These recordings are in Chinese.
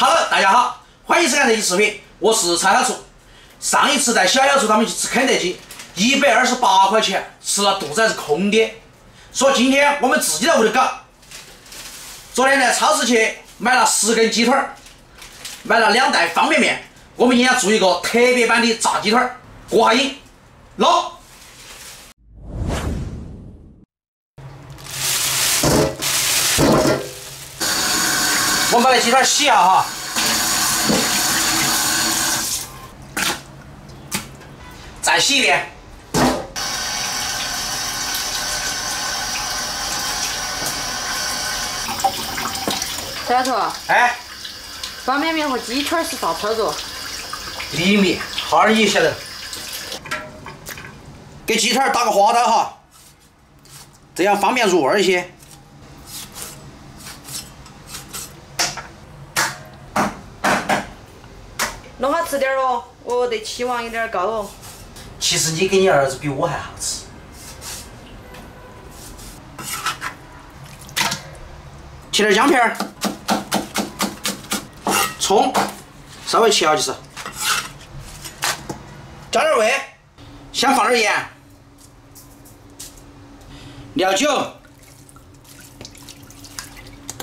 Hello， 大家好，欢迎收看这期视频，我是菜小厨。上一次带小小厨他们去吃肯德基，128块钱，吃了肚子还是空的。所以今天我们自己在屋头搞。昨天在超市去买了10根鸡腿，买了2袋方便面。我们今天做一个特别版的炸鸡腿，过下瘾，捞。 我们把那鸡腿洗一下哈，再洗一遍。小头，哎，方便面和鸡腿是啥操作？里面哈儿你晓得，给鸡腿打个花刀哈，这样方便入味一些。 弄好吃点哦，我对期望有点高哦。其实你跟你儿子比我还好吃。切点姜片儿，葱，稍微切下就是。加点味，先放点盐，料酒，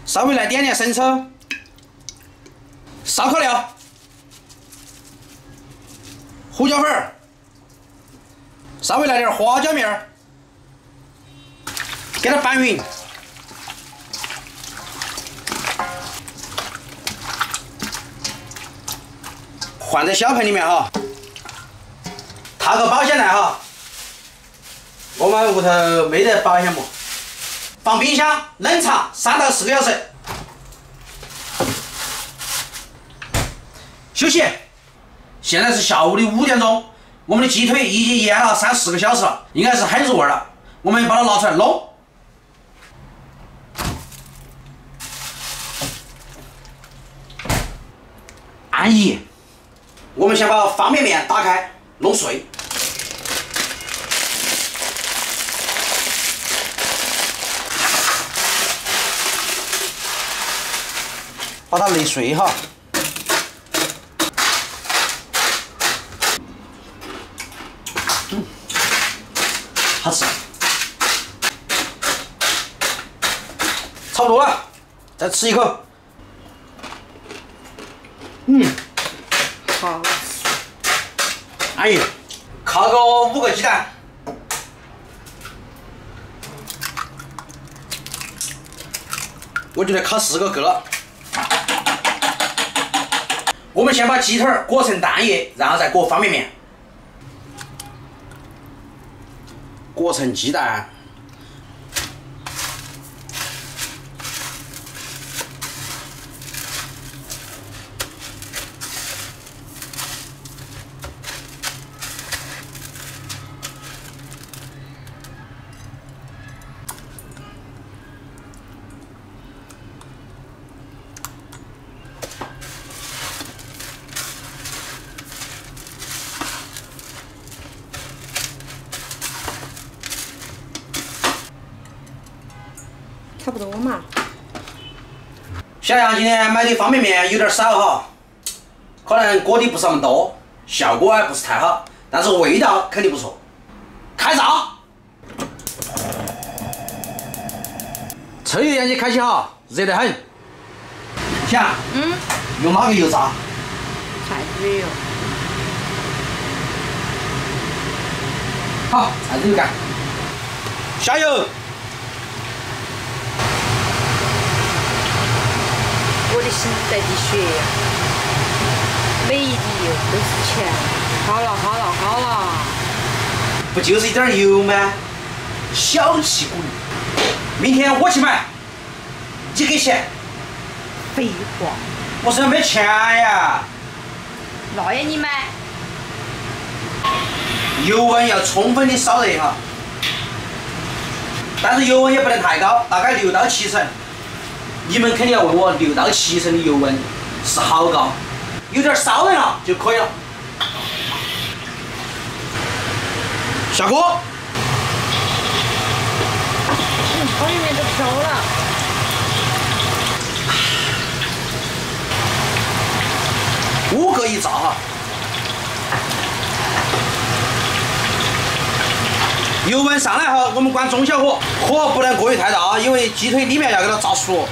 稍微来点点生抽，烧烤料。 胡椒粉儿，稍微来点花椒面儿，给它拌匀。换在小盆里面哈，套个保鲜袋哈。我们屋头没得保鲜膜，放冰箱冷藏3到4个小时。休息。 现在是下午的5点钟，我们的鸡腿已经腌了3、4个小时了，应该是很入味了。我们把它拿出来弄。安逸。我们先把方便面打开，弄碎。把它擂碎哈。 好吃，差不多了，再吃一口。好吃。安逸，烤个5个鸡蛋，我觉得烤4个够了。我们先把鸡腿裹成蛋液，然后再裹方便面。 裹成鸡蛋，差不多嘛。小杨今天买的方便面有点少哈，可能裹的不是那么多，效果还不是太好，但是味道肯定不错。开炸！抽油烟机开启哈，热得很。小杨，用哪个油炸？菜籽油。好，菜籽油干。加油！ 我的心在滴血呀，每一滴油都是钱。好了好了好了，不就是一点油吗？小气鬼！明天我去买，你给钱。废话，我身上没钱呀。那也你买。油温要充分的烧热哈，但是油温也不能太高，大概6到7成。 你们肯定要问我6到7成的油温是好高，有点烧热了就可以了。下锅。方便面都飘了。一炸哈。油温上来后，我们关中小火，火不能过于太大，因为鸡腿里面要给它炸熟。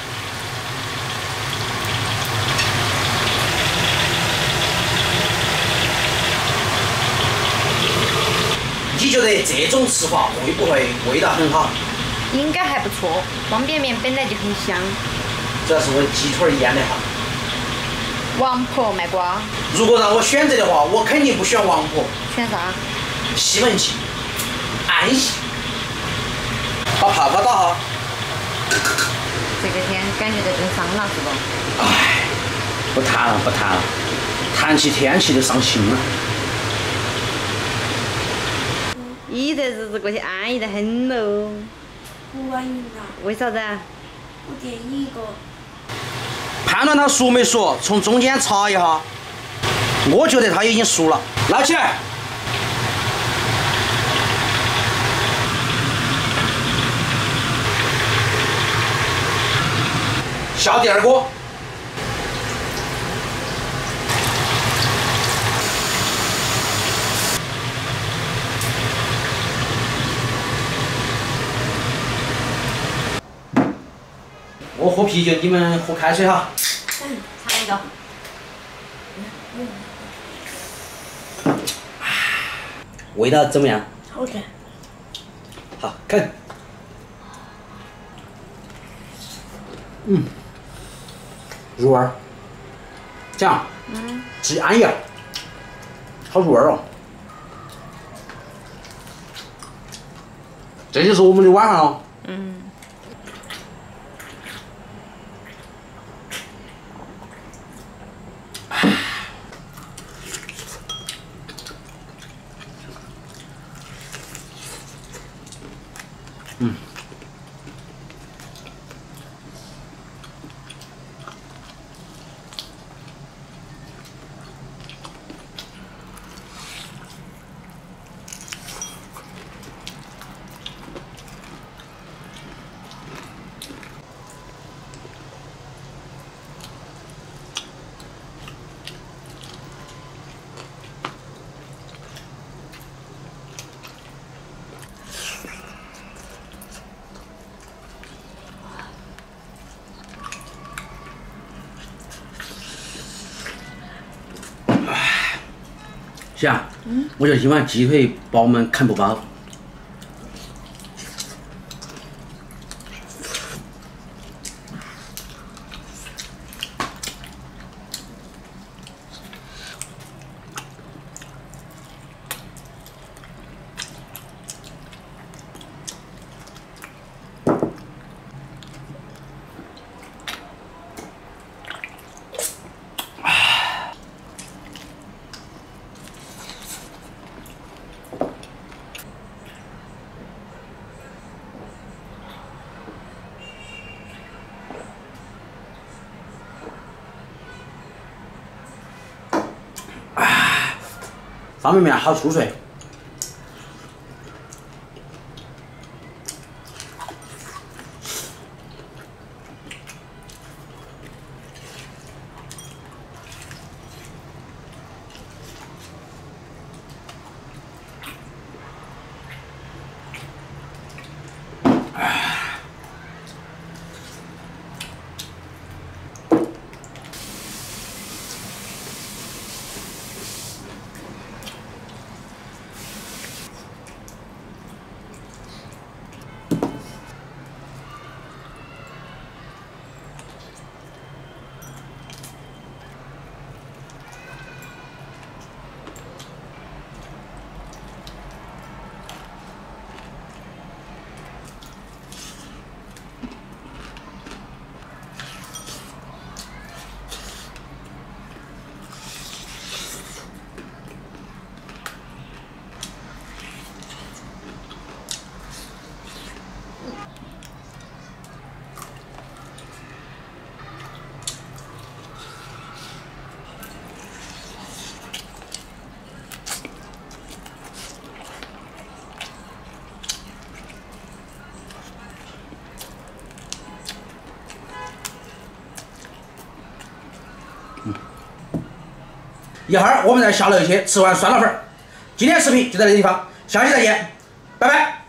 你觉得这种吃法会不会味道很好？应该还不错，方便面本来就很香。主要是我鸡腿腌得好。王婆卖瓜。如果让我选择的话，我肯定不选王婆。选啥？西门庆。安逸。把泡泡打哈。这个天感觉在蒸桑拿是不？唉，不谈了不谈了，谈起天气就伤心了。你这日子过得安逸得很喽。不安逸了。为啥子啊？我点一个。判断他熟没熟，从中间查一下。我觉得他已经熟了，捞起来。下第二个。我喝啤酒，你们喝开水哈。尝一个。味道怎么样？好吃。好，啃。入味儿。酱。鸡安逸，好入味儿哦。这就是我们的晚上了。行，我觉得今晚鸡腿把我们啃不饱。方便面好酥脆。一会儿我们再下楼去吃碗酸辣粉儿。今天视频就在这个地方，下期再见，拜拜。